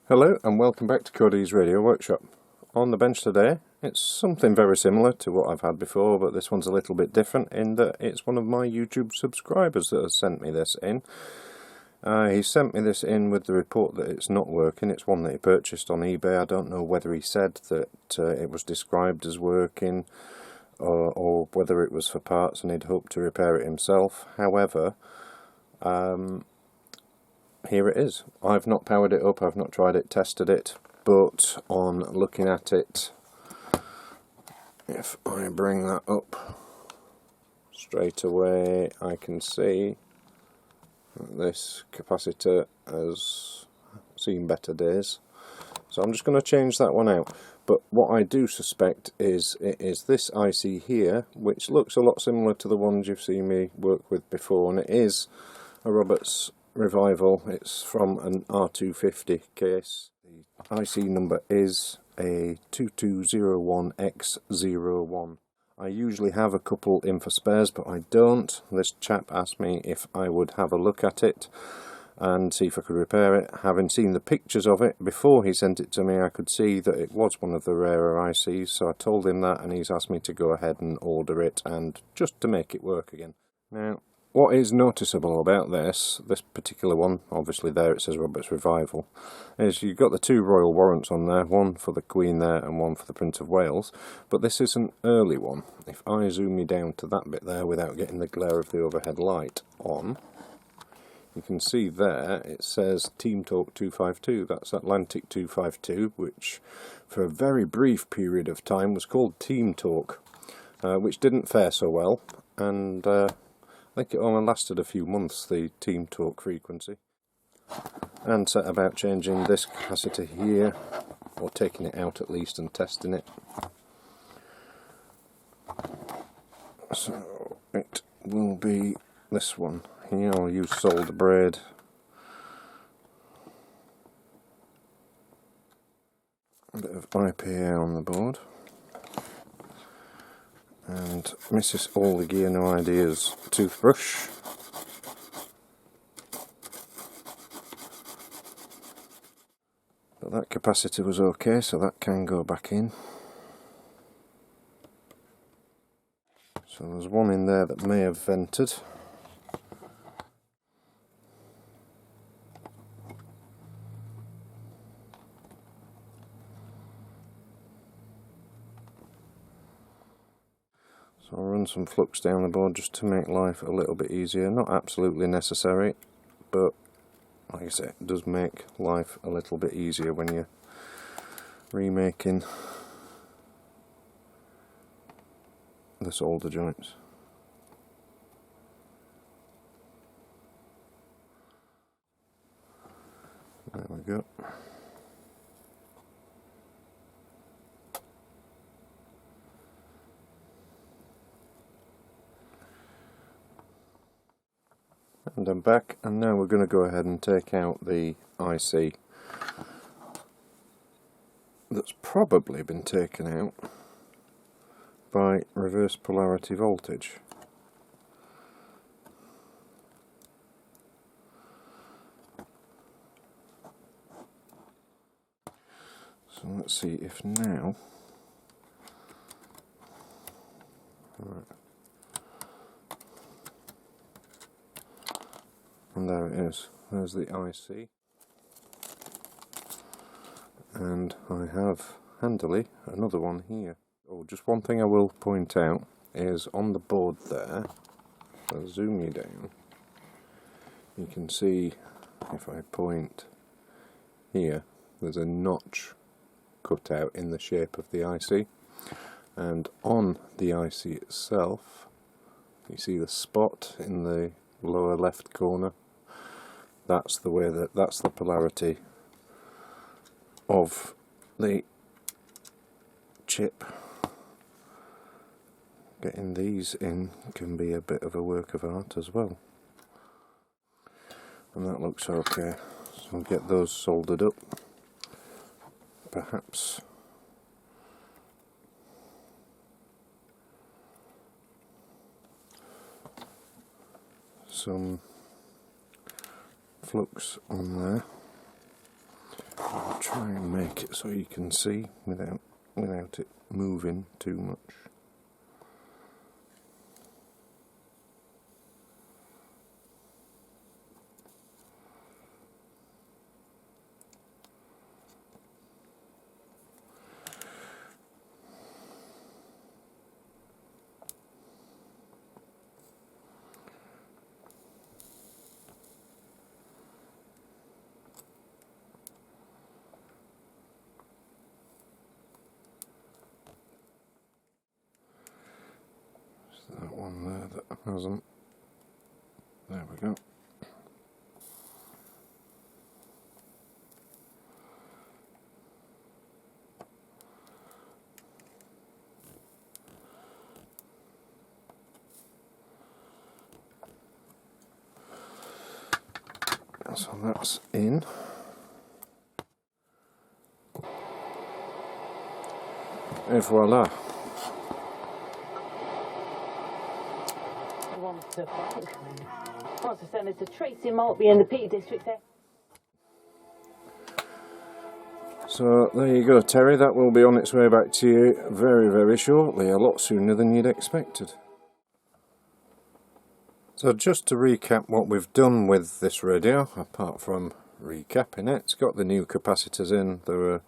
Hello and welcome back to Cody's Radio Workshop. On the bench today, it's something very similar to what I've had before, but this one's a little bit different in that it's one of my YouTube subscribers that has sent me this in. He sent me this in with the report that it's not working. It's one that he purchased on eBay. I don't know whether he said that it was described as working or whether it was for parts and he'd hoped to repair it himself. However, here it is. I've not powered it up, I've not tried it, tested it, but on looking at it, if I bring that up straight away, I can see that this capacitor has seen better days. So I'm just going to change that one out. But what I do suspect is it is this IC here, which looks a lot similar to the ones you've seen me work with before, and it is a Roberts Revival. It's from an R250 case. The IC number is a 2201X01. I usually have a couple in for spares, but I don't. This chap asked me if I would have a look at it and see if I could repair it. Having seen the pictures of it before he sent it to me, I could see that it was one of the rarer ICs, so I told him that, and he's asked me to go ahead and order it, and just to make it work again. Now, what is noticeable about this particular one, obviously there it says Roberts Revival, is you've got the two royal warrants on there, one for the Queen there and one for the Prince of Wales, but this is an early one. If I zoom me down to that bit there without getting the glare of the overhead light on, you can see there it says Team Talk 252, that's Atlantic 252, which for a very brief period of time was called Team Talk, which didn't fare so well, and I think it only lasted a few months, the Team Talk frequency. And set about changing this capacitor here, or taking it out at least and testing it. So it will be this one here. I'll use solder braid. A bit of IPA on the board. And Mrs. All the Gear No Ideas toothbrush. But that capacitor was okay, so that can go back in. So there's one in there that may have vented. So I'll run some flux down the board just to make life a little bit easier. Not absolutely necessary, but like I say, it does make life a little bit easier when you're remaking the solder joints. There we go. And I'm back, and now we're going to go ahead and take out the IC that's probably been taken out by reverse polarity voltage. So let's see if now, right. And there it is, there's the IC, and I have handily another one here. Oh, just one thing I will point out is on the board there, I'll zoom you down, you can see if I point here, there's a notch cut out in the shape of the IC, and on the IC itself, you see the spot in the lower left corner. That's the way that's the polarity of the chip. Getting these in can be a bit of a work of art as well. And that looks okay. So I'll get those soldered up. Perhaps some flux on there. try and make it so you can see without it moving too much. That one there that hasn't. There we go. So that's in. Et voila. Wants to send it to Tracy Maltby in the Peak District there. So there you go, Terry, that will be on its way back to you very, very shortly, a lot sooner than you'd expected. So just to recap what we've done with this radio, apart from recapping it, it's got the new capacitors in. They were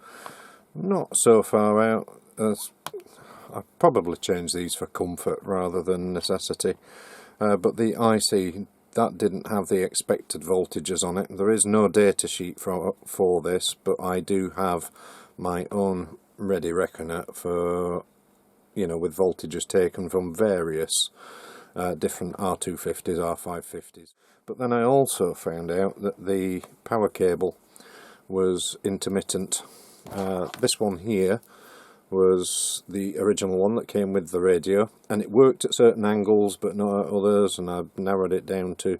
not so far out. I've probably changed these for comfort rather than necessity. But the IC, that didn't have the expected voltages on it. There is no data sheet for this, but I do have my own ready reckoner for, you know, with voltages taken from various different R250s, R550s. But then I also found out that the power cable was intermittent. This one here was the original one that came with the radio, and it worked at certain angles but not at others, and I've narrowed it down to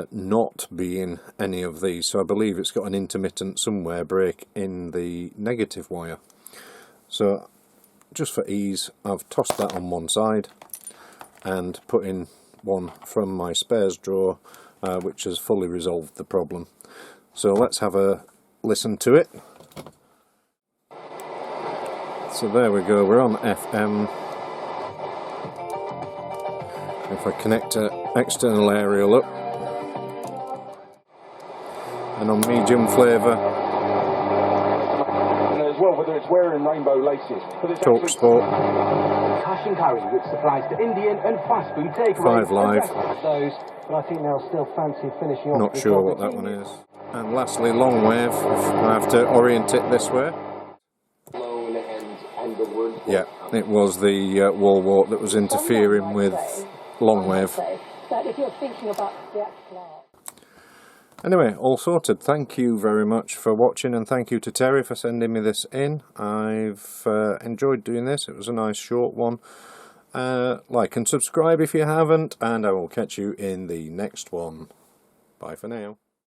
not being any of these. So I believe it's got an intermittent somewhere break in the negative wire. So just for ease, I've tossed that on one side and put in one from my spares drawer, which has fully resolved the problem. So let's have a listen to it. So there we go, we're on FM. If I connect an external aerial up, and on medium flavour, and as well, whether it's wearing rainbow laces, Talk Sport, cash and carry, which supplies to Indian and fast food takeaway. 5 Live, Those, but I think they'll still fancy finishing off. not sure what that one is. And lastly, long wave, I have to orient it this way. Yeah, it was the wall wart that was interfering with long wave. But if you're thinking about the actual... Anyway, all sorted. Thank you very much for watching, and thank you to Terry for sending me this in. I've enjoyed doing this. It was a nice short one. Like and subscribe if you haven't, and I will catch you in the next one. Bye for now.